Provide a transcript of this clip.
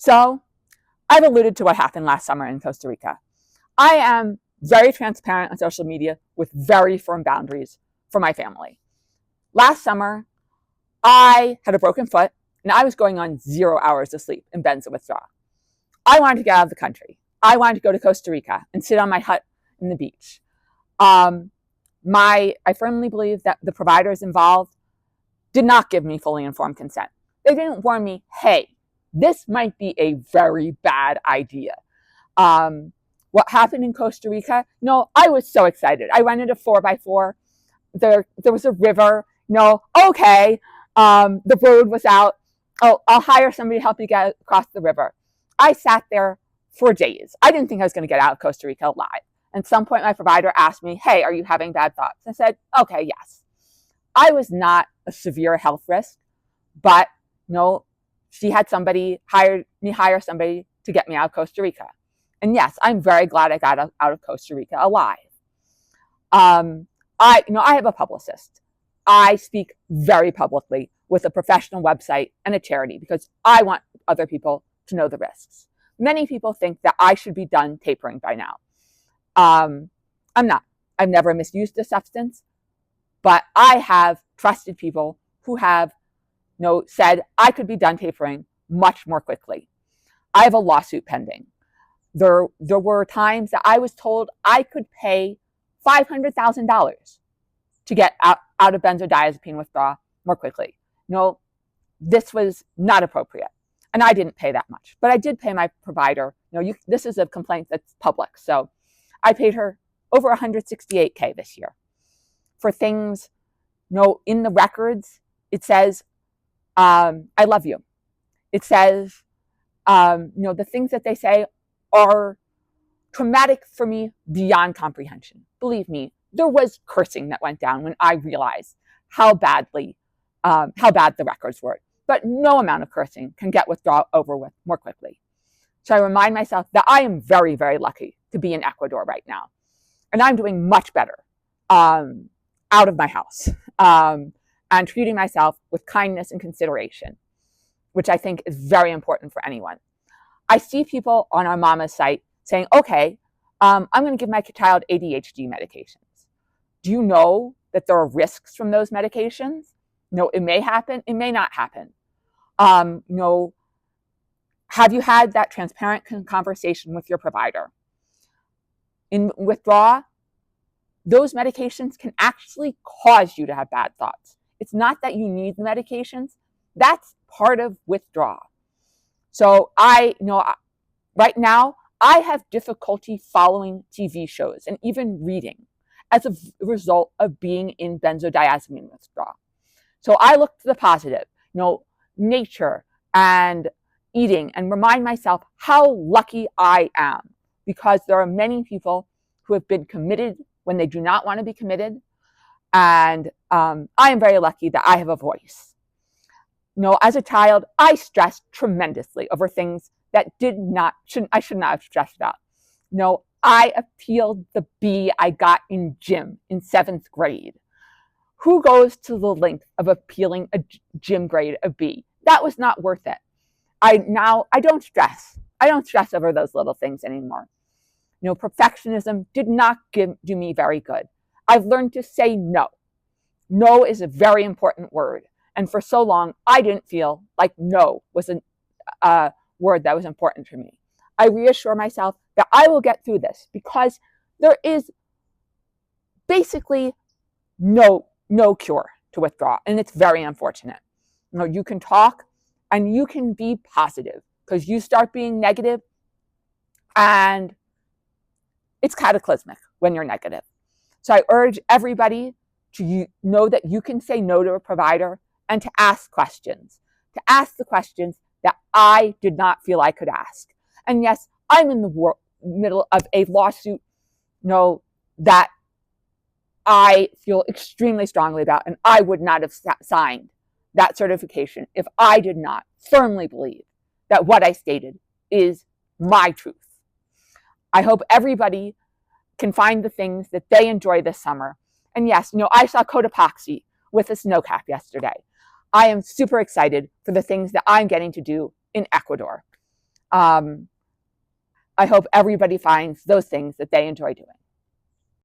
So I've alluded to what happened last summer in Costa Rica. I am very transparent on social media with very firm boundaries for my family. Last summer, I had a broken foot and I was going on 0 hours of sleep in benzo withdrawal. I wanted to get out of the country. I wanted to go to Costa Rica and sit on my hut in the beach. I firmly believe that the providers involved did not give me fully informed consent. They didn't warn me, hey, this might be a very bad idea. What happened in Costa Rica? No, I was so excited. I rented a 4x4. There was a river. No, okay. The road was out. Oh, I'll hire somebody to help me get across the river. I sat there for days. I didn't think I was going to get out of Costa Rica alive. At some point, my provider asked me, hey, are you having bad thoughts? I said, okay, yes. I was not a severe health risk, but no, she had hire somebody to get me out of Costa Rica. And yes, I'm very glad I got out of Costa Rica alive. I have a publicist. I speak very publicly with a professional website and a charity because I want other people to know the risks. Many people think that I should be done tapering by now. I'm not. I've never misused a substance, but I have trusted people who have said I could be done tapering much more quickly. I have a lawsuit pending. There were times that I was told I could pay $500,000 to get out of benzodiazepine withdrawal more quickly. No, this was not appropriate. And I didn't pay that much, but I did pay my provider. This is a complaint that's public. So I paid her over $168K this year for things, in the records, it says, I love you. It says, the things that they say are traumatic for me beyond comprehension. Believe me, there was cursing that went down when I realized how bad the records were. But no amount of cursing can get withdrawal over with more quickly. So I remind myself that I am very, very lucky to be in Ecuador right now. And I'm doing much better out of my house and treating myself with kindness and consideration, which I think is very important for anyone. I see people on our mama's site saying, okay, I'm going to give my child ADHD medications. Do you know that there are risks from those medications? It may happen. It may not happen. Have you had that transparent conversation with your provider? In withdrawal, those medications can actually cause you to have bad thoughts. It's not that you need the medications. That's part of withdrawal. So right now, I have difficulty following TV shows and even reading as a result of being in benzodiazepine withdrawal. So I look to the positive, nature and eating, and remind myself how lucky I am, because there are many people who have been committed when they do not want to be committed. And I am very lucky that I have a voice. As a child, I stressed tremendously over things that I should not have stressed about. I appealed the B I got in gym in 7th grade. Who goes to the length of appealing a gym grade of B? That was not worth it. I don't stress. I don't stress over those little things anymore. Perfectionism did not do me very good. I've learned to say no. No is a very important word. And for so long, I didn't feel like no was a word that was important to me. I reassure myself that I will get through this because there is basically no cure to withdrawal. And it's very unfortunate. You can talk and you can be positive because you start being negative and it's cataclysmic when you're negative. So I urge everybody to know that you can say no to a provider and to ask questions, the questions that I did not feel I could ask. And yes, I'm in the middle of a lawsuit, that I feel extremely strongly about, and I would not have signed that certification if I did not firmly believe that what I stated is my truth. I hope everybody can find the things that they enjoy this summer. And yes, I saw Cotopaxi with a snow cap yesterday. I am super excited for the things that I'm getting to do in Ecuador. I hope everybody finds those things that they enjoy doing.